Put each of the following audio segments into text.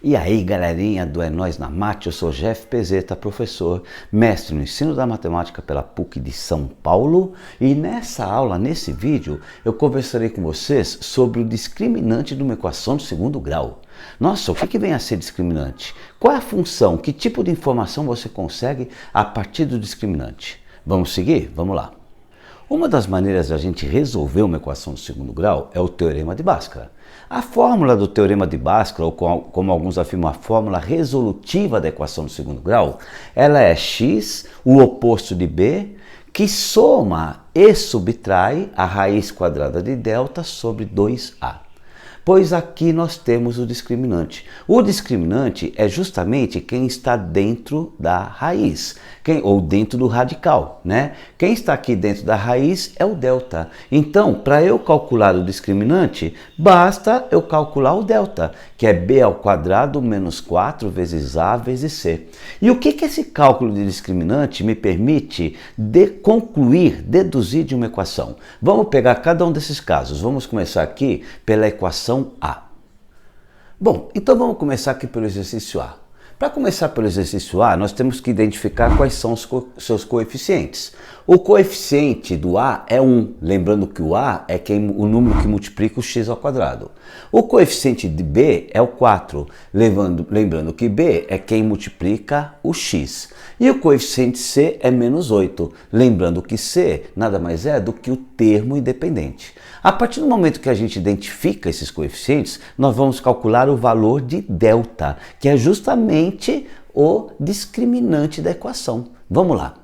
E aí, galerinha do É Nóis na Mate, eu sou Jeff Pezeta, professor, mestre no ensino da matemática pela PUC de São Paulo. E nessa aula, nesse vídeo, eu conversarei com vocês sobre o discriminante de uma equação de segundo grau. Nossa, o que vem a ser discriminante? Qual é a função? Que tipo de informação você consegue a partir do discriminante? Vamos seguir? Vamos lá. Uma das maneiras de a gente resolver uma equação de segundo grau é o Teorema de Bhaskara. A fórmula do Teorema de Bhaskara, ou como alguns afirmam, a fórmula resolutiva da equação de segundo grau, ela é x, o oposto de b, que soma e subtrai a raiz quadrada de delta sobre 2a. Pois aqui nós temos o discriminante. O discriminante é justamente quem está dentro da raiz, ou dentro do radical, né? Quem está aqui dentro da raiz é o delta. Então, para eu calcular o discriminante, basta eu calcular o delta, que é b ao quadrado menos 4 vezes a vezes c. E o que esse cálculo de discriminante me permite concluir, deduzir de uma equação? Vamos pegar cada um desses casos. Vamos começar aqui pela equação A. Bom, então vamos começar aqui pelo exercício A. Para começar pelo exercício A, nós temos que identificar quais são os seus coeficientes. O coeficiente do A é 1, lembrando que o A é o número que multiplica o x ao quadrado. O coeficiente de B é o 4, lembrando que B é quem multiplica o x. E o coeficiente C é menos 8, lembrando que C nada mais é do que o termo independente. A partir do momento que a gente identifica esses coeficientes, nós vamos calcular o valor de delta, que é justamente o discriminante da equação. Vamos lá.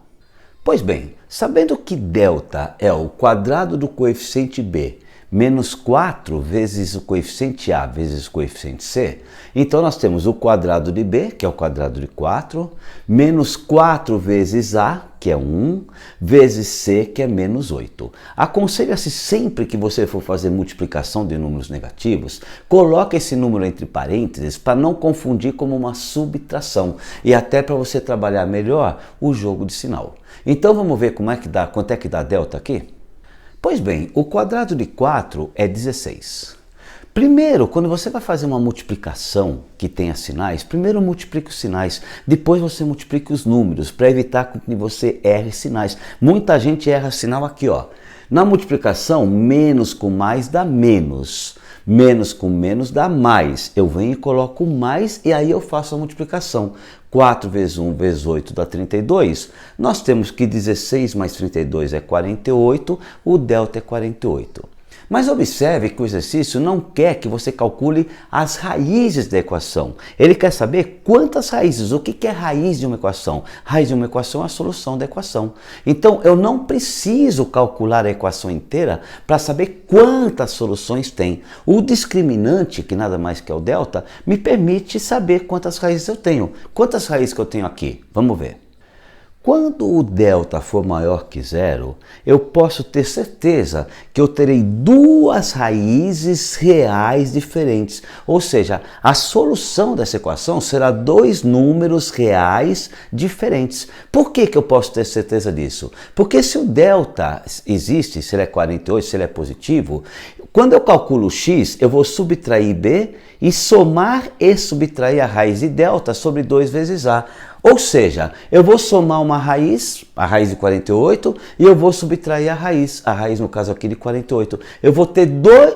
Pois bem, sabendo que delta é o quadrado do coeficiente b menos 4 vezes o coeficiente a vezes o coeficiente c, então nós temos o quadrado de b, que é o quadrado de 4, menos 4 vezes a, que é 1, vezes c, que é menos 8. Aconselha-se sempre que você for fazer multiplicação de números negativos, coloque esse número entre parênteses para não confundir como uma subtração e até para você trabalhar melhor o jogo de sinal. Então vamos ver quanto é que dá delta aqui? Pois bem, o quadrado de 4 é 16. Primeiro, quando você vai fazer uma multiplicação que tenha sinais, primeiro multiplique os sinais, depois você multiplique os números, para evitar que você erre sinais. Muita gente erra sinal aqui, ó. Na multiplicação, menos com mais dá menos. Menos com menos dá mais. Eu venho e coloco mais e aí eu faço a multiplicação. 4 vezes 1 vezes 8 dá 32. Nós temos que 16 mais 32 é 48, o delta é 48. Mas observe que o exercício não quer que você calcule as raízes da equação. Ele quer saber quantas raízes. O que é raiz de uma equação? Raiz de uma equação é a solução da equação. Então eu não preciso calcular a equação inteira para saber quantas soluções tem. O discriminante, que nada mais que é o delta, me permite saber quantas raízes eu tenho. Quantas raízes que eu tenho aqui? Vamos ver. Quando o delta for maior que zero, eu posso ter certeza que eu terei duas raízes reais diferentes. Ou seja, a solução dessa equação será dois números reais diferentes. Por que eu posso ter certeza disso? Porque se o delta existe, se ele é 48, se ele é positivo, quando eu calculo x, eu vou subtrair b e somar e subtrair a raiz de delta sobre 2 vezes a. Ou seja, eu vou somar uma raiz, a raiz de 48, e eu vou subtrair a raiz no caso aqui de 48. Eu vou ter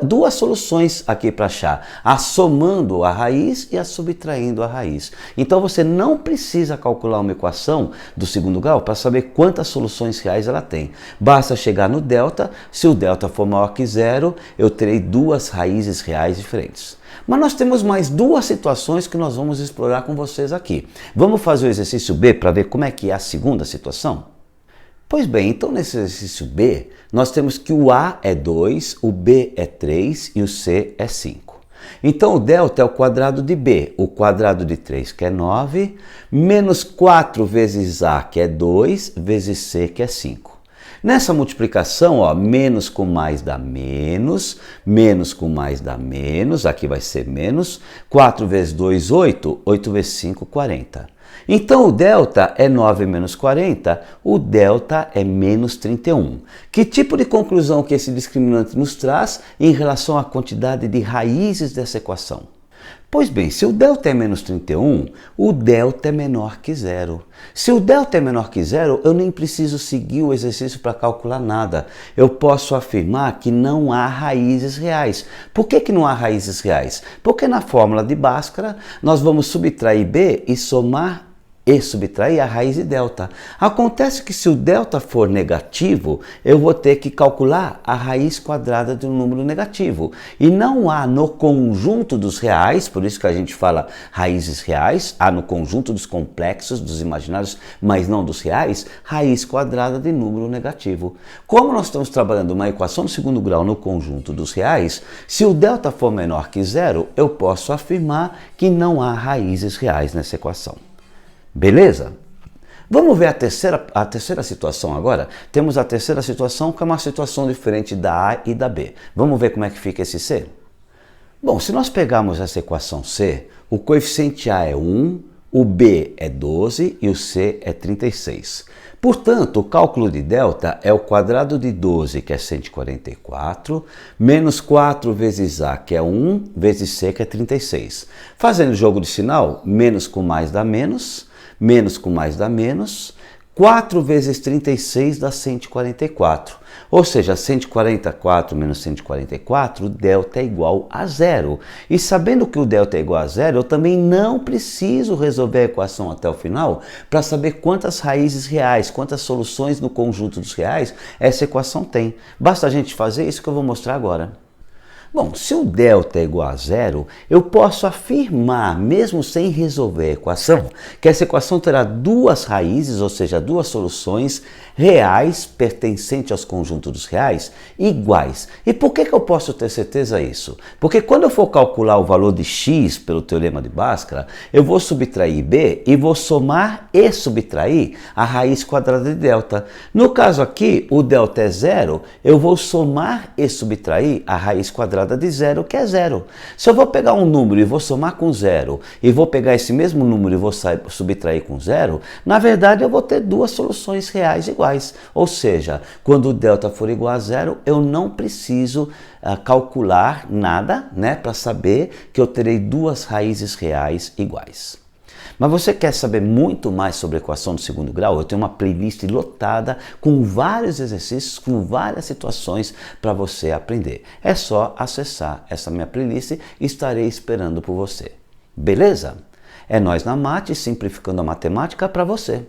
duas soluções aqui para achar, a somando a raiz e a subtraindo a raiz. Então você não precisa calcular uma equação do segundo grau para saber quantas soluções reais ela tem. Basta chegar no delta, se o delta for maior que zero, eu terei duas raízes reais diferentes. Mas nós temos mais duas situações que nós vamos explorar com vocês aqui. Vamos fazer o exercício B para ver como é que é a segunda situação? Pois bem, então nesse exercício B, nós temos que o A é 2, o B é 3 e o C é 5. Então o delta é o quadrado de B, o quadrado de 3 que é 9, menos 4 vezes A que é 2, vezes C que é 5. Nessa multiplicação, ó, menos com mais dá menos, menos com mais dá menos, aqui vai ser menos, 4 vezes 2, 8, 8 vezes 5, 40. Então o delta é 9 menos 40, o delta é menos 31. Que tipo de conclusão que esse discriminante nos traz em relação à quantidade de raízes dessa equação? Pois bem, se o delta é menos 31, o delta é menor que zero. Se o delta é menor que zero, eu nem preciso seguir o exercício para calcular nada. Eu posso afirmar que não há raízes reais. Por que não há raízes reais? Porque na fórmula de Bhaskara, nós vamos subtrair b e somar e subtrair a raiz de delta. Acontece que se o delta for negativo, eu vou ter que calcular a raiz quadrada de um número negativo. E não há no conjunto dos reais, por isso que a gente fala raízes reais, há no conjunto dos complexos, dos imaginários, mas não dos reais, raiz quadrada de número negativo. Como nós estamos trabalhando uma equação de segundo grau no conjunto dos reais, se o delta for menor que zero, eu posso afirmar que não há raízes reais nessa equação. Beleza? Vamos ver a terceira situação agora? Temos a terceira situação, que é uma situação diferente da A e da B. Vamos ver como é que fica esse C? Bom, se nós pegarmos essa equação C, o coeficiente A é 1, o B é 12 e o C é 36. Portanto, o cálculo de delta é o quadrado de 12, que é 144, menos 4 vezes A, que é 1, vezes C, que é 36. Fazendo o jogo de sinal, menos com mais dá menos, menos com mais dá menos, 4 vezes 36 dá 144. Ou seja, 144 menos 144, o delta é igual a zero. E sabendo que o delta é igual a zero, eu também não preciso resolver a equação até o final para saber quantas raízes reais, quantas soluções no conjunto dos reais essa equação tem. Basta a gente fazer isso que eu vou mostrar agora. Bom, se o delta é igual a zero, eu posso afirmar, mesmo sem resolver a equação, que essa equação terá duas raízes, ou seja, duas soluções reais, pertencentes aos conjuntos dos reais, iguais. E por que eu posso ter certeza disso? Porque quando eu for calcular o valor de x pelo teorema de Bhaskara, eu vou subtrair b e vou somar e subtrair a raiz quadrada de delta. No caso aqui, o delta é zero, eu vou somar e subtrair a raiz quadrada de zero, que é zero. Se eu vou pegar um número e vou somar com zero, e vou pegar esse mesmo número e vou subtrair com zero, na verdade eu vou ter duas soluções reais iguais. Ou seja, quando o delta for igual a zero, eu não preciso calcular nada, né, para saber que eu terei duas raízes reais iguais. Mas você quer saber muito mais sobre a equação do segundo grau? Eu tenho uma playlist lotada com vários exercícios, com várias situações para você aprender. É só acessar essa minha playlist e estarei esperando por você. Beleza? É nós na Mate, simplificando a matemática para você.